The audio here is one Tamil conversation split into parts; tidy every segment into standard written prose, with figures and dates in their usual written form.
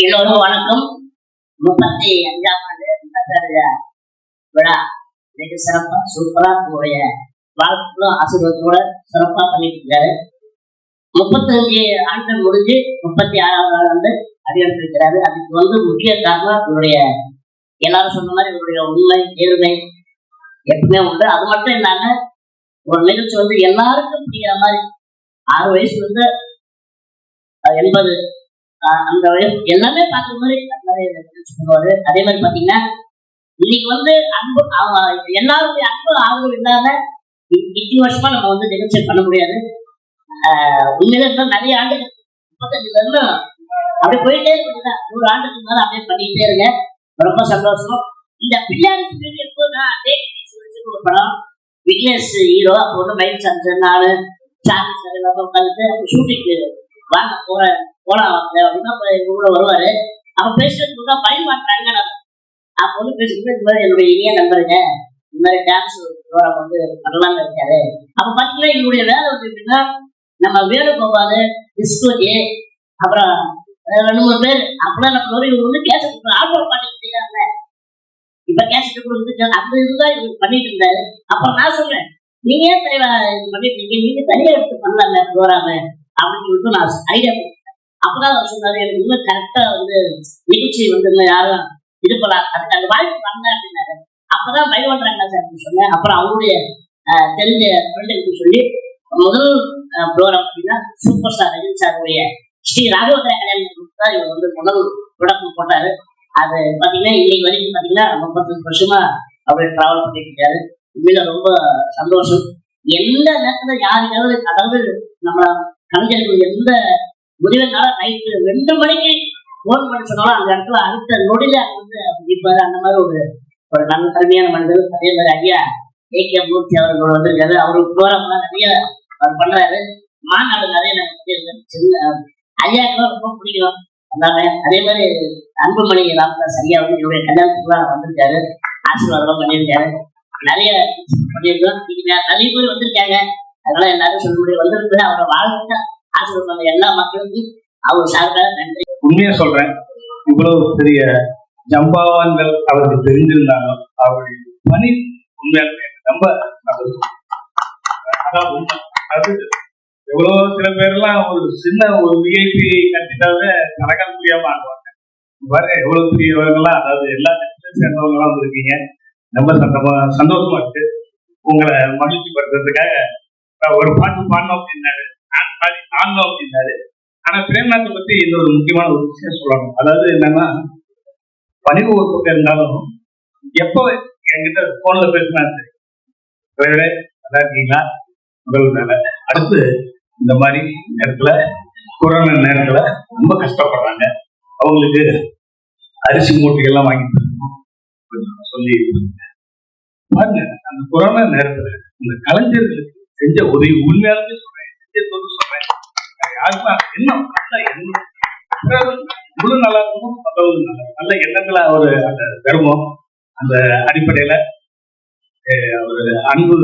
எல்லோரும் வணக்கம். 35ஆம் ஆண்டு சட்டரிய விழா மிக சிறப்பா சூப்பரா உங்களுடைய வாழ்க்கையும் ஆசீர்வாதத்தோட சிறப்பா பண்ணிட்டு இருக்காரு. 35 ஆண்டுகள் முடிஞ்சு 36வது ஆண்டு அடியெடுத்திருக்கிறாரு. அதுக்கு முக்கிய காரணம் இவருடைய எல்லாரும் சொன்ன மாதிரி இவருடைய உண்மை நேர்மை எப்பவுமே உண்டு. அது மட்டும் இல்லாம ஒரு நிகழ்ச்சி எல்லாருக்கும் பிடிக்கிற மாதிரி 6 வயசுல 80 அந்த வயசு எல்லாமே பார்க்குற மாதிரி பண்ணுவாரு. அதே மாதிரி பாத்தீங்கன்னா இன்னைக்கு அன்பு எல்லாருடைய அன்பு ஆதரவு இல்லாம இத்தனை வருஷமா நம்ம நிகழ்ச்சி பண்ண முடியாது. உண்மையில நிறைய ஆண்டுகள் 35ல இருந்து அப்படியே போயிட்டே இருக்குங்க. 100 ஆண்டுக்கு மேல அப்படியே பண்ணிக்கிட்டே இருங்க. ரொம்ப சந்தோஷம். இந்த பிள்ளையாரி நான் அதே ஒரு படம் விக்னேஷ் ஹீரோ அப்போ மைக் சஞ்சன் நாலு சாமி சார் எல்லாரும் உட்காந்துட்டு ஷூட்டிங்கு வாங்க போலாம் அப்படின்னா கூட வருவாரு. அவன் பேசுறதுக்கு பயன்பாட்டாங்க. அப்போ பேசுறது இந்த மாதிரி என்னுடைய இனிய நண்பருங்க இந்த மாதிரி டான்ஸ் ப்ரோக்ராம் பண்ணலாம்னு இருக்காரு. அப்ப பாத்தீங்கன்னா என்னுடைய வேலை எப்படின்னா நம்ம வேணுகோபால் டிஸ்கோஜி அப்புறம் 2-3 பேர் அப்பெல்லாம் நம்ம இவங்க கேசட் ஆல்பம் பண்ணிட்டு இருக்காங்க. இப்ப கேசட் கொடுத்து அந்த இதுதான் இவங்க பண்ணிட்டு இருந்தாரு. அப்புறம் நான் சொல்றேன், நீங்க ஏன் தலைவா பண்ணிட்டு இருக்கீங்க, நீங்க தனியா எடுத்து பண்ணலாங்க ப்ரோக்ராம அப்படின்னு சொல்லிட்டு நான் ஐடியா கொடுத்தேன். அப்பதான் அவர் சொன்னாரு, எனக்கு இன்னும் கரெக்டா நிகழ்ச்சி யாரும் இது பண்ணலாம், அதுக்கு அந்த வாய்ப்பு பண்ண அப்படின்னாரு. அப்பதான் பயன்படுறாங்க சார் சொன்னேன். அப்புறம் அவருடைய தெரிஞ்ச ஃப்ரெண்டுக்கு சொல்லி முதல் ப்ரோக்ராம் அப்படின்னா சூப்பர் ஸ்டார் ரஜினி சாருடைய ஸ்ரீ ராகவேந்திரா கல்யாணம் தான் இவர் முதல் தொடக்கம் போட்டாரு. அது பாத்தீங்கன்னா இன்னைக்கு வரைக்கும் பாத்தீங்கன்னா 35 வருஷமா அவரை டிராவல் பண்ணிட்டு இருக்காரு. உண்மையில ரொம்ப சந்தோஷம். எந்த நேரத்துல யாருக்காவது அதாவது நம்ம கலைஞர்கள் எந்த உதவினால நைட்டு 2 மணிக்கு போன் பண்ணி சொன்னாலும் அந்த இடத்துல அடுத்த நொடியில இருப்பாரு. அந்த மாதிரி ஒரு நல்ல தன்மையான மனிதர். அதே மாதிரி ஐயா ஏகே மூர்த்தி அவர்கள் வந்திருக்காரு. அவருக்கு ப்ரோக்ராம்லாம் நிறைய அவர் பண்றாரு. மாநாடு நிறைய ஐயாக்கெல்லாம் ரொம்ப பிடிக்கும் எல்லாமே. அதே மாதிரி அன்புமணி ராமதாஸ் ஐயா என்னுடைய கல்யாணத்துக்குலாம் வந்திருக்காரு. ஆசீர்வாதம் பண்ணியிருக்காரு. நிறைய பண்ணியிருக்கோம். நிறைய பேர் வந்திருக்காங்க. அதனால எல்லாரும் சொல்ல முடியும் வந்திருக்கு. அவரை வாழ்க்கை ஆசீர்வாதம் எல்லா மக்களுக்கும் அவர் சார்பாக நன்றி. உண்மையா சொல்றேன், இவ்வளவு பெரிய ஜம்பாவான்கள் அவருக்கு தெரிஞ்சிருந்தாலும் அவருடைய பணி உண்மையாலுமே ரொம்ப அதான் உண்மை. அது எவ்வளவு சில பேர்லாம் ஒரு சின்ன ஒரு விஐபி கட்டிட்டாவே கணக்க முடியாம ஆடுவாங்க. பாருங்க எவ்வளவு பெரியவர்கள்லாம், அதாவது எல்லா கட்சியும் சேர்ந்தவங்க எல்லாம் வந்திருக்கீங்க. ரொம்ப சந்தோஷமா இருக்கு. உங்களை மகிழ்ச்சி படுத்துறதுக்காக ஒரு பாட்டு பாடணும் அப்படின்னாரு, ஆடணும் அப்படின்னாரு. ஆனா பிரேம்நாத்தை பத்தி இன்னொரு முக்கியமான ஒரு விஷயம் சொல்லணும். அதாவது என்னன்னா, பணிவு ஒரு பக்கம் இருந்தாலும் எப்போ என்கிட்ட போன்ல பேசினா சரி நல்லா இருக்கீங்களா முதல் வேலை. அடுத்து இந்த மாதிரி நேரத்துல கொரோனா நேரத்துல ரொம்ப கஷ்டப்படுறாங்க, அவங்களுக்கு அரிசி மூட்டைகள்லாம் வாங்கி தரணும் சொல்லி பாருங்க. அந்த கொரோனா நேரத்துல இந்த கலைஞர்களுக்கு செஞ்ச உதவி உண்மையாலுமே சொல்றேன், சொல்றேன் யாருக்குமா இன்னும் முழு நல்லா இருக்கணும், நல்ல எண்ணத்துல ஒரு அந்த தர்மம் அந்த அடிப்படையில ஒரு அன்பு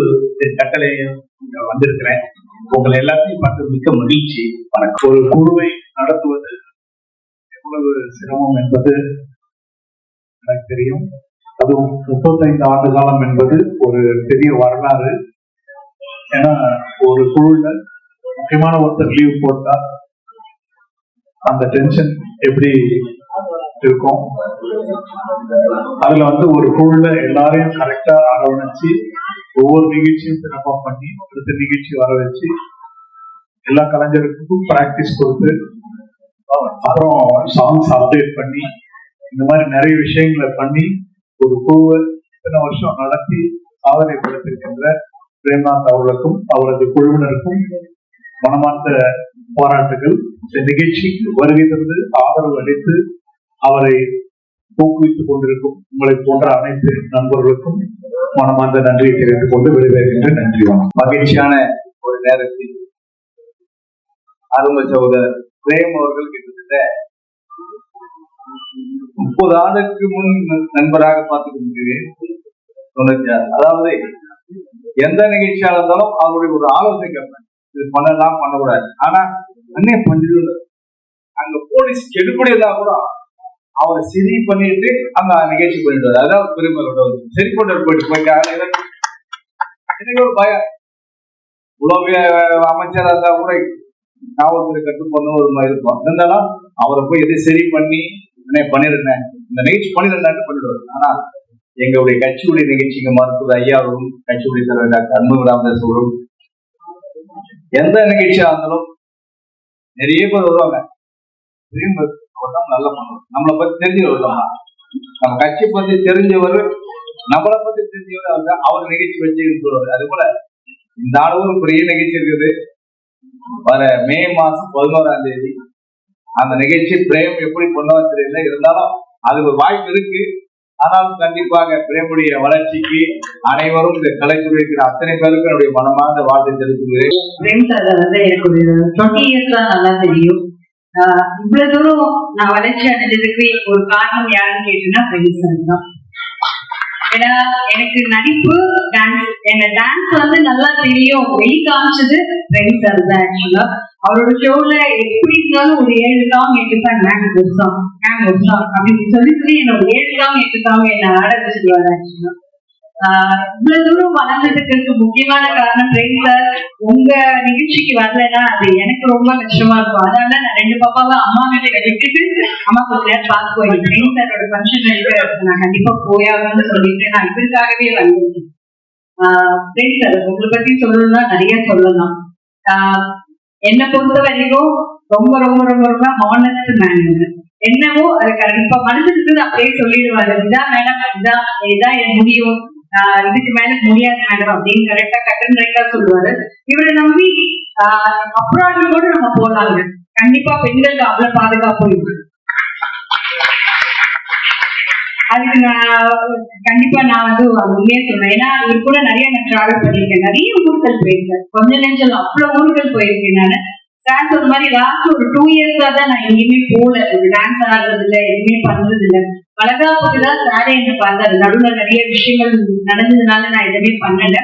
கட்டளையும் வந்திருக்கிறேன். உங்களை எல்லாத்தையும் பார்த்து மிக்க மகிழ்ச்சி. ஒரு குழுவை நடத்துவது எவ்வளவு சிரமம் என்பது எனக்கு தெரியும். அதுவும் 35 ஆண்டு காலம் என்பது ஒரு பெரிய வரலாறு. ஏன்னா ஒரு குழுல முக்கியமான ஒருத்தர் லீவ் போட்டா அந்த டென்ஷன் எப்படி இருக்கும். அதுல ஒரு குழுல எல்லாரையும் கரெக்டா அரவணைச்சு ஒவ்வொரு நிகழ்ச்சியும் சிறப்பா பண்ணி அடுத்த நிகழ்ச்சி வர வச்சு எல்லா கலைஞருக்கும் பிராக்டிஸ் கொடுத்து அப்புறம் சாங்ஸ் அப்டேட் பண்ணி இந்த மாதிரி நிறைய விஷயங்களை பண்ணி ஒரு குழுவை இத்தனை வருஷம் நடத்தி சாதனைப்படுத்திருக்கின்ற பிரேம்நாத் அவர்களுக்கும் அவரது குழுவினருக்கும் மனமார்ந்த பாராட்டுகள். இந்த நிகழ்ச்சிக்கு வருகை தந்து ஆதரவு அளித்து அவரை ஊக்குவித்துக் கொண்டிருக்கும் உங்களை போன்ற அனைத்து நண்பர்களுக்கும் மனமார்ந்த நன்றியை தெரிவித்துக் கொண்டு விடைபெறுகின்ற நன்றி. மகிழ்ச்சியான ஒரு நேரத்தில் அருமை சகோதரர் பிரேம் அவர்கள் கிட்டத்தட்ட 30 ஆண்டுக்கு முன் நண்பராக பார்த்துக்கிட்டு 96. அதாவது எந்த நிகழ்ச்சியா இருந்தாலும் அவருடைய ஒரு ஆலோசனை கேட்பேன், இது பண்ணலாம் பண்ணக்கூடாது. ஆனா அண்ணே பண்ணிடு அங்க போலீஸ் கெடுபடியா கூட அவரை சரி பண்ணிட்டு அந்த நிகழ்ச்சி பண்ணிட்டு அதாவது பெருமையோட சரி பண்ணிட்டு போயிட்டாங்க. எனக்கு ஒரு பயம், உளவு அமைச்சர் அந்த உரை காவல்துறை கட்டுப்பண்ண ஒரு மாதிரி இருக்கும். இருந்தாலும் அவரை போய் எதை சரி பண்ணி பண்ணிருந்தேன், இந்த நிகழ்ச்சி பண்ணிருந்தான்னு பண்ணிடுவாரு. ஆனா எங்களுடைய கட்சியுடைய நிகழ்ச்சிக்கு மருத்துவர் ஐயா அவர்களும் கட்சியுடைய தலைவர் டாக்டர் அன்பு ராமதாஸ் அவர்களும் எந்த நிகழ்ச்சியா இருந்தாலும் நிறைய பேர் வருவாங்க. நல்லா பண்ணுவோம், நம்மளை பத்தி தெரிஞ்சவர், நம்ம கட்சி பத்தி தெரிஞ்சவர், நம்மளை பத்தி தெரிஞ்சவர் அவர் நிகழ்ச்சி வச்சு சொல்லுவார். அது போல இந்த அளவு ஒரு பெரிய நிகழ்ச்சி இருக்குது. வர மே மாசம் 11ஆம் தேதி அந்த நிகழ்ச்சி பிரேம் எப்படி கொண்டாட தெரியல, இருந்தாலும் அதுக்கு ஒரு வாய்ப்பு இருக்கு. ஆனாலும் கண்டிப்பாக பிரேமுடைய வளர்ச்சிக்கு அனைவரும் இந்த கலைத்துறை இருக்கிற அத்தனை பேருக்கு என்னுடைய மனமார்ந்த வாழ்த்தை தெரிவிக்கிறேன். பிரேம் சார் வந்து எனக்கு ஒரு 20 years தான் நல்லா தெரியும். இவ்வளவு தூரம் நான் வளர்ச்சி அடைஞ்சதுக்கு ஒரு காரணம் யாருன்னு கேட்டீங்கன்னா பிரேம் சார் தான். ஏன்னா எனக்கு நடிப்பு டான்ஸ், என்ன டான்ஸ் வந்து நல்லா தெரியும் வெளி காமிச்சது பிரேம் சார் தான். ஆக்சுவலா அவரோட ஷோல எப்படி இருந்தாலும் ஒரு 7 சாங் 8 சாங் மேம் ஒரு சாங் அப்படின்னு சொல்லி என்னோட 7 சாங் 8 சாங் என்ன ஆட வச்சுருவாரு. ஆக்சுவலா இவ்வளவு தூரம் வளர்ந்ததுக்கு முக்கியமான காரணம் பிரேம் சார். உங்க நிகழ்ச்சிக்கு வரலன்னா அது எனக்கு ரொம்ப கஷ்டமா இருக்கும். அதனால நான் 2 பாப்பாவை அம்மா கிட்ட விட்டுட்டு அம்மா கொஞ்ச நேரம் பார்த்து போயிடுவேன். பிரேம் சாரோட ஃபங்க்ஷன் இருக்கு, நான் கண்டிப்பா போயாகணும்னு சொல்லிட்டு நான் இதற்காகவே வந்திருக்கேன். பிரேம் சார் உங்களை பத்தி சொல்லணும்னா நிறைய சொல்லலாம். என்னை பொறுத்த வரைக்கும் ரொம்ப ரொம்ப ரொம்ப ரொம்ப ஹானஸ்ட் மேன். என்னவோ அது கண்டிப்பா மனசுக்கு அப்படியே சொல்லிடுவாரு, இதான் மேடம், இதான் என் முடியும், இதுக்கு மேல முடியாது மேடம் அப்படின்னு கரெக்டா கட்டன் ரைட்டா சொல்லுவாரு. இவரை நம்பி அப்ராட்ல கூட நம்ம போலாங்க. கண்டிப்பா பெண்களுக்கு அவ்வளவு பாதுகாப்பு இருக்கு. அதுக்கு கண்டிப்பா நான் வந்து உண்மையே சொன்னேன். ஏன்னா இது கூட நிறைய நான் டிராவல் பண்ணிருக்கேன், நிறைய ஊர்கள் போயிருக்கேன், கொஞ்ச நெஞ்சல் அவ்வளவு ஊர்கள் போயிருக்கேன். நான் டான்ஸ் ஒரு மாதிரி லாஸ்ட் ஒரு 2 years தான் நான் எங்கேயுமே போல, ஒரு டான்ஸ் ஆடுறது இல்லை, எதுவுமே பண்றது இல்லை. வளகாப்புக்கு தான் சாரே என்ன பார்த்தாரு. நடுவில் நிறைய விஷயங்கள் நடந்ததுனால நான் எதுவுமே பண்ணல.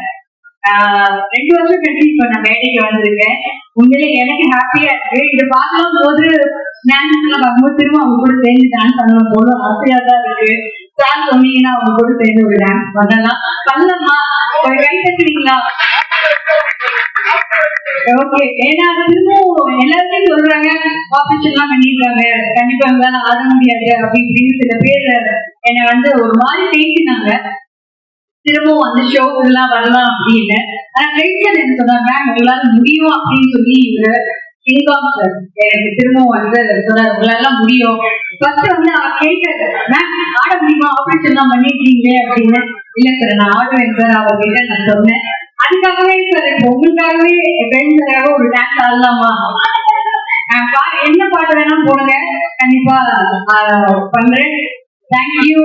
2 வருஷம் கழிச்சு இப்ப நான் மேடைக்கு வந்திருக்கேன். உண்மையிலே எனக்கு ஹாப்பியா இருக்கு. இதை பார்க்கும் போது டான்ஸ் எல்லாம் பார்க்கும்போது திரும்ப அவங்க கூட சேர்ந்து டான்ஸ் பண்ணணும் போல ஆசையா தான் இருக்கு. சார் சொன்னீங்கன்னா அவங்க கூட சேர்ந்து ஒரு டான்ஸ் பண்ணலாம். பண்ணலாமா? ஒரு கை தட்டுறீங்களா? ஓகே. ஏன்னா திரும்பவும் எல்லாருமே சொல்றாங்க ஆபரேஷன் எல்லாம் பண்ணிடுறாங்க, கண்டிப்பா எங்களால ஆட முடியாது அப்படி இப்படின்னு சில பேர் என்னை வந்து ஒரு மாதிரி பேசினாங்க. திரும்பவும் அந்த ஷோக்கு எல்லாம் வரலாம் அப்படின்னு. ஆனா ஃப்ரெண்ட்ஸ் என்ன சொன்னாங்க, உங்களால முடியும் அப்படின்னு சொல்லி கிங்காங் சார் எனக்கு திரும்பவும் வந்து சொன்னார், உங்களால முடியும். ஃபர்ஸ்ட் வந்து அவர் கேட்டாரு, மேம் ஆட முடியுமா, ஆபரேஷன் எல்லாம் பண்ணிட்டீங்க அப்படின்னு. இல்ல சார் நான் ஆடுவேன் சார் அவர்கிட்ட நான் சொன்னேன். அதுக்காகவே சார் இப்போ உங்களுக்காகவே ஃப்ரெண்ட்ஸாக ஒரு டான்ஸ் ஆடலாமா, என்ன பாட்டு வேணாலும் போடுங்க, கண்டிப்பா பண்றேன். தேங்க்யூ.